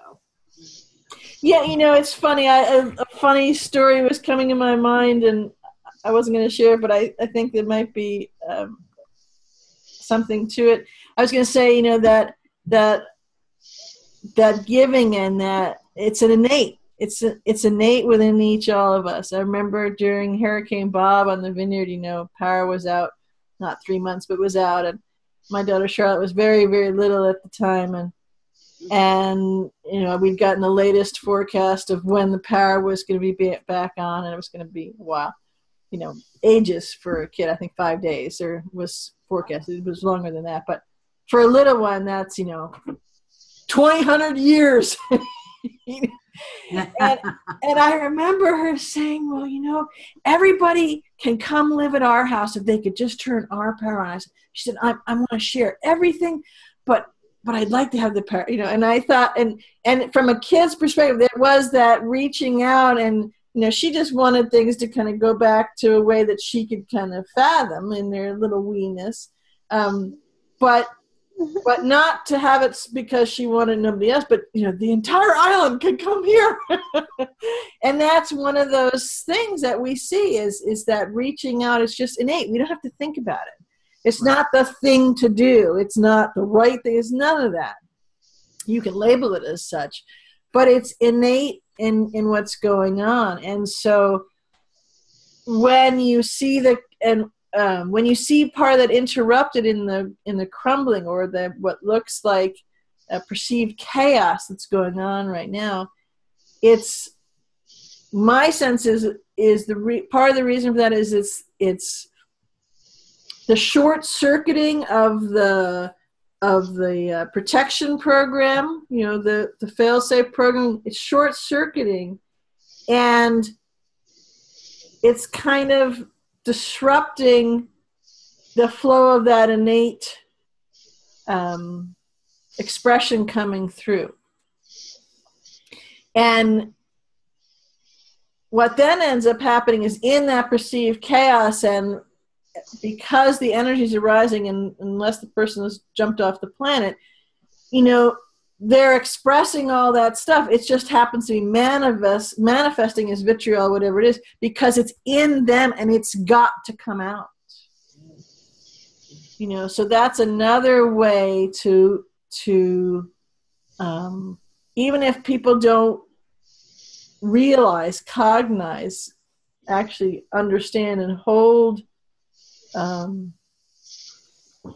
Yeah, you know, it's funny. A funny story was coming in my mind, and I wasn't going to share it, but I think there might be something to it. I was going to say, you know, that giving and that it's an innate. It's innate within all of us. I remember during Hurricane Bob on the vineyard, you know, power was out, not 3 months, but was out, and my daughter Charlotte was very, very little at the time, and you know, we'd gotten the latest forecast of when the power was going to be back on, and it was going to be, wow, you know, ages for a kid. I think 5 days or was forecasted. It was longer than that, but for a little one, that's, you know, 200 years. and I remember her saying, well, you know, everybody can come live at our house if they could just turn our power on. She said, I want to share everything, but I'd like to have the power, you know. And I thought, and from a kid's perspective, there was that reaching out, and, you know, she just wanted things to kind of go back to a way that she could kind of fathom in their little weeness. But not to have it because she wanted nobody else, but, you know, the entire island could come here. And that's one of those things that we see is that reaching out is just innate. We don't have to think about it. It's not the thing to do. It's not the right thing. It's none of that. You can label it as such, but it's innate in what's going on. And so when you see when you see part that interrupted in the crumbling, or the what looks like a perceived chaos that's going on right now, it's, my sense is part of the reason for that is it's the short circuiting of the protection program, you know, the fail-safe program. It's short circuiting, and it's kind of disrupting the flow of that innate expression coming through. And what then ends up happening is, in that perceived chaos, and because the energies are rising, and unless the person has jumped off the planet, you know, they're expressing all that stuff. It just happens to be manifesting as vitriol, whatever it is, because it's in them and it's got to come out. You know, so that's another way to even if people don't realize, cognize, actually understand and hold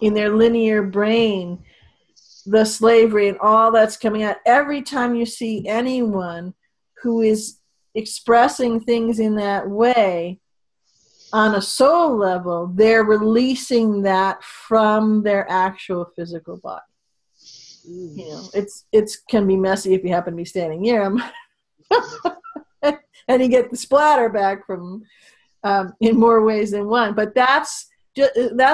in their linear brain the slavery and all that's coming out. Every time you see anyone who is expressing things in that way on a soul level, they're releasing that from their actual physical body. You know, it's can be messy if you happen to be standing near them, and you get the splatter back from in more ways than one. But that's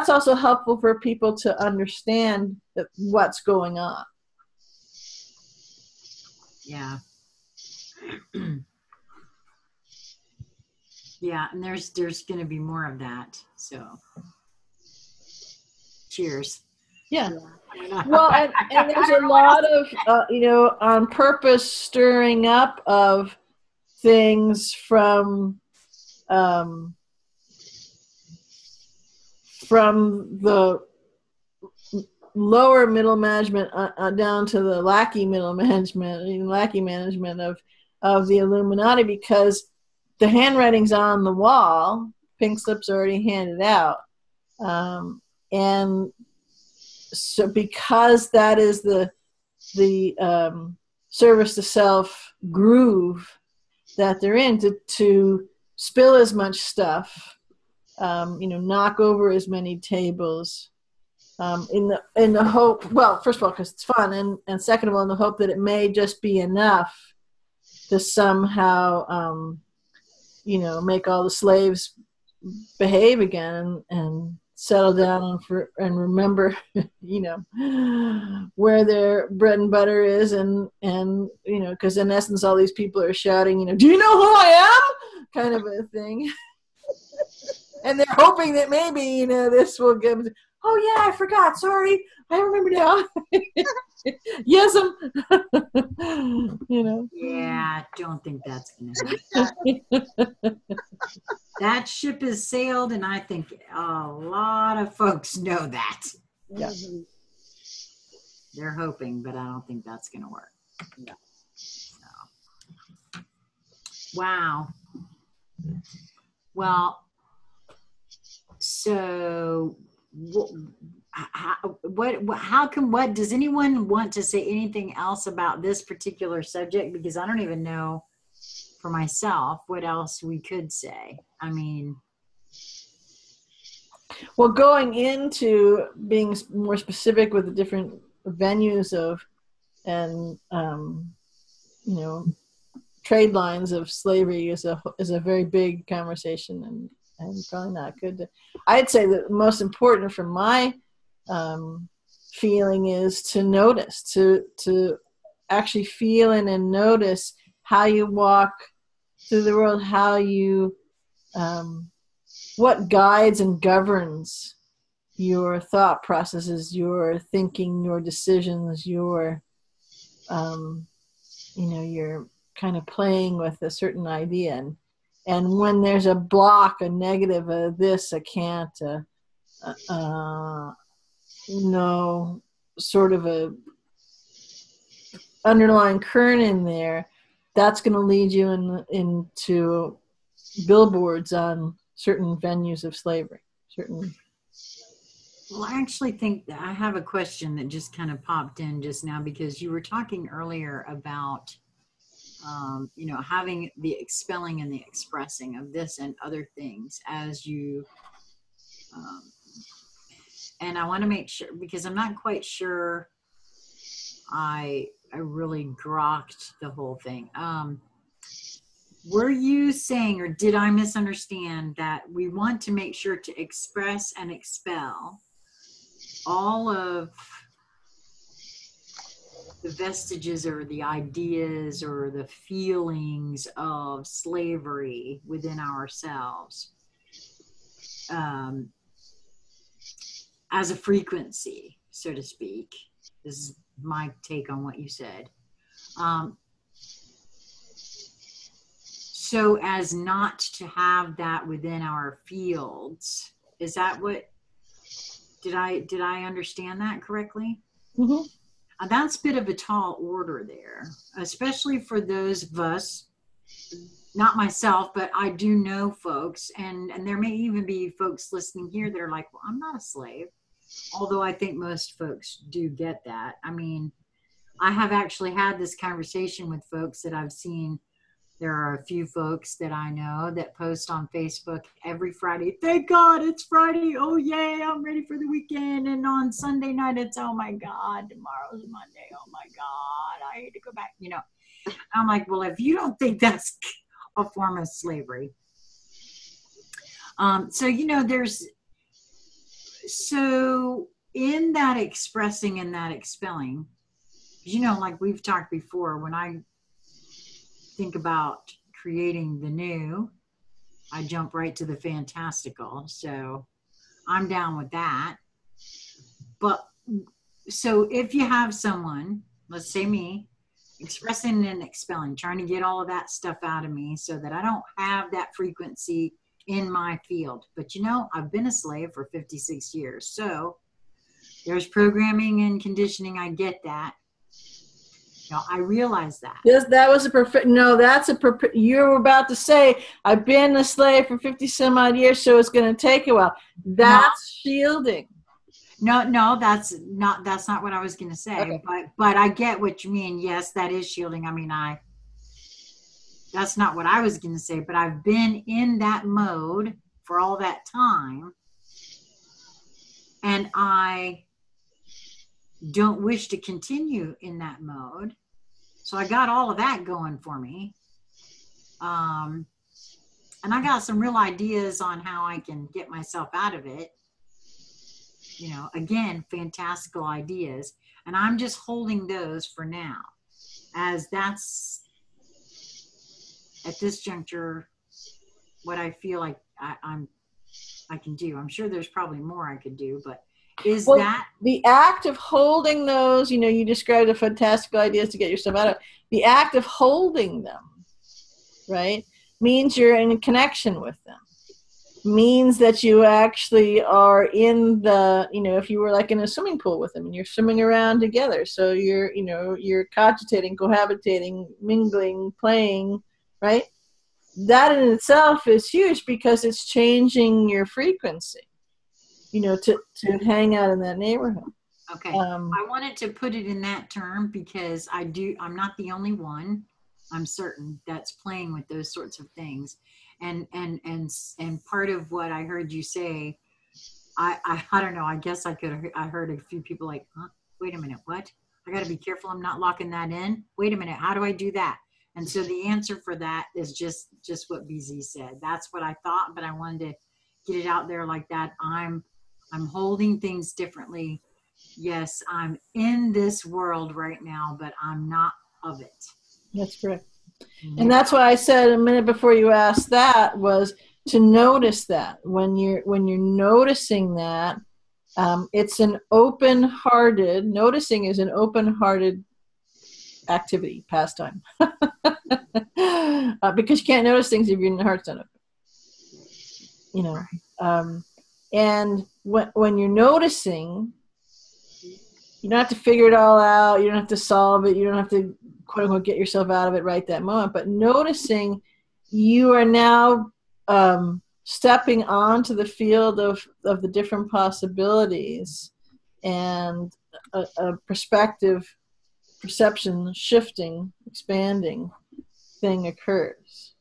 also helpful for people to understand what's going on. Yeah. Yeah, and there's going to be more of that. So, cheers. Yeah. Well, and there's a lot of you know, on purpose stirring up of things from the lower middle management down to the lackey middle management, lackey management of the Illuminati, because the handwriting's on the wall. Pink slips already handed out. And so because that is the service to self groove that they're in, to spill as much stuff, knock over as many tables, in the hope, well, first of all, because it's fun, and second of all, in the hope that it may just be enough to somehow, make all the slaves behave again and settle down and remember, where their bread and butter is, and because in essence, all these people are shouting, do you know who I am? Kind of a thing. And they're hoping that maybe, this will give them, oh yeah, I forgot. Sorry. I remember now. Yes. Yeah, I don't think that's going to happen. That ship has sailed, and I think a lot of folks know that. Yeah. They're hoping, but I don't think that's going to work. No. So. Wow. Well, so what does anyone want to say anything else about this particular subject? Because I don't even know for myself what else we could say. I mean, well, going into being more specific with the different venues trade lines of slavery is a very big conversation, and probably not good. I'd say that most important from my feeling is to notice, to actually feel in and notice how you walk through the world, how you, what guides and governs your thought processes, your thinking, your decisions, your, you're kind of playing with a certain idea. And when there's a block, a negative, a this, a can't, sort of a underlying current in there, that's going to lead you into billboards on certain venues of slavery. Well, I actually think that I have a question that just kind of popped in just now, because you were talking earlier about, having the expelling and the expressing of this and other things as you, and I want to make sure, because I'm not quite sure I really grokked the whole thing. Were you saying, or did I misunderstand, that we want to make sure to express and expel all of the vestiges or the ideas or the feelings of slavery within ourselves, as a frequency, so to speak? This is my take on what you said. So as not to have that within our fields. Is that what, did I understand that correctly? Mm-hmm. That's a bit of a tall order there, especially for those of us, not myself, but I do know folks, and there may even be folks listening here that are like, well, I'm not a slave. Although I think most folks do get that. I mean, I have actually had this conversation with folks that I've seen. There are a few folks that I know that post on Facebook every Friday, thank God it's Friday. Oh, yay, I'm ready for the weekend. And on Sunday night, it's, oh, my God, tomorrow's Monday. Oh, my God, I hate to go back. I'm like, well, if you don't think that's a form of slavery. So in that expressing and that expelling, like we've talked before, when I think about creating the new, I jump right to the fantastical. So I'm down with that. But so if you have someone, let's say me, expressing and expelling, trying to get all of that stuff out of me so that I don't have that frequency in my field. But I've been a slave for 56 years. So there's programming and conditioning. I get that. No, I realize that. Yes, that was a perfect. No, that's a perfect. You were about to say, I've been a slave for 50 some odd years, so it's going to take a while. That's shielding. No, that's not what I was going to say. Okay. But I get what you mean. Yes, that is shielding. I mean, that's not what I was going to say, but I've been in that mode for all that time, and I don't wish to continue in that mode. So I got all of that going for me. And I got some real ideas on how I can get myself out of it. You know, again, fantastical ideas. And I'm just holding those for now, as that's at this juncture what I feel like I can do. I'm sure there's probably more I could do, but that the act of holding those, you know, you described the fantastical ideas to get yourself out of it. The act of holding them, right, means you're in connection with them, means that you actually are in the, you know, if you were like in a swimming pool with them and you're swimming around together, so you're, you know, you're cogitating, cohabitating, mingling, playing, right? That in itself is huge because it's changing your frequency, you know, to hang out in that neighborhood. Okay. I wanted to put it in that term because I'm not the only one, I'm certain, that's playing with those sorts of things. And part of what I heard you say, I don't know, I guess I heard a few people like, huh, wait a minute, what? I got to be careful I'm not locking that in. Wait a minute, how do I do that? And so the answer for that is just what BZ said. That's what I thought, but I wanted to get it out there like that. I'm holding things differently. Yes, I'm in this world right now, but I'm not of it. That's correct. And that's why I said a minute before you asked that was to notice that when you're noticing that, it's an open-hearted, noticing is an open-hearted activity, pastime. Because you can't notice things if your heart's not open. You know, and when you're noticing, you don't have to figure it all out. You don't have to solve it. You don't have to, quote unquote, get yourself out of it right that moment. But noticing, you are now stepping onto the field of the different possibilities, and a perspective, perception shifting, expanding thing occurs.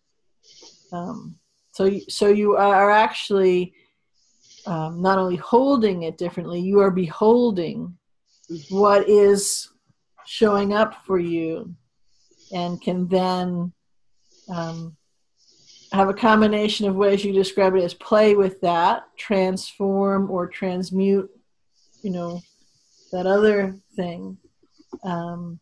So you are actually not only holding it differently, you are beholding what is showing up for you, and can then have a combination of ways you describe it as play with that, transform or transmute, you know, that other thing. And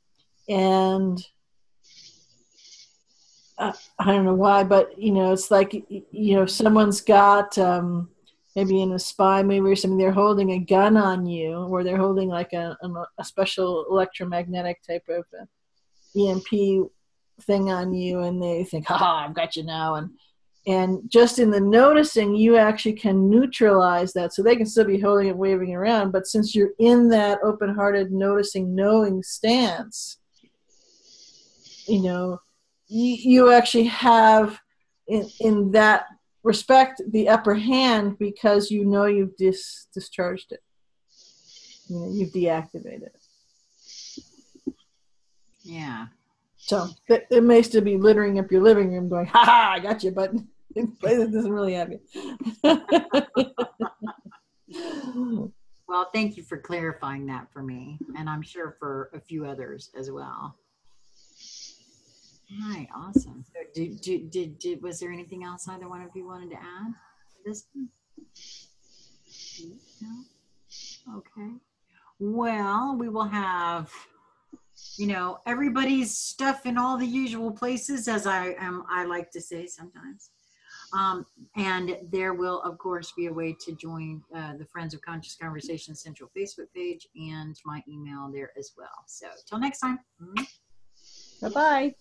I don't know why, but, you know, it's like, you know, someone's got, maybe in a spy movie or something, they're holding a gun on you, or they're holding like a special electromagnetic type of EMP thing on you, and they think, I've got you now. And just in the noticing, you actually can neutralize that. So they can still be holding it, waving it around, but since you're in that open-hearted, noticing, knowing stance, you know, you actually have, in that respect, the upper hand, because you know you've discharged it. You know, you've deactivated it. Yeah. So it may still be littering up your living room going, I got you, but it doesn't really have you. Well, thank you for clarifying that for me, and I'm sure for a few others as well. All right, awesome. So was there anything else either one of you wanted to add to this? No? Okay. Well, we will have, you know, everybody's stuff in all the usual places, as I like to say sometimes. And there will, of course, be a way to join the Friends of Conscious Conversation Central Facebook page, and my email there as well. So till next time. Bye-bye.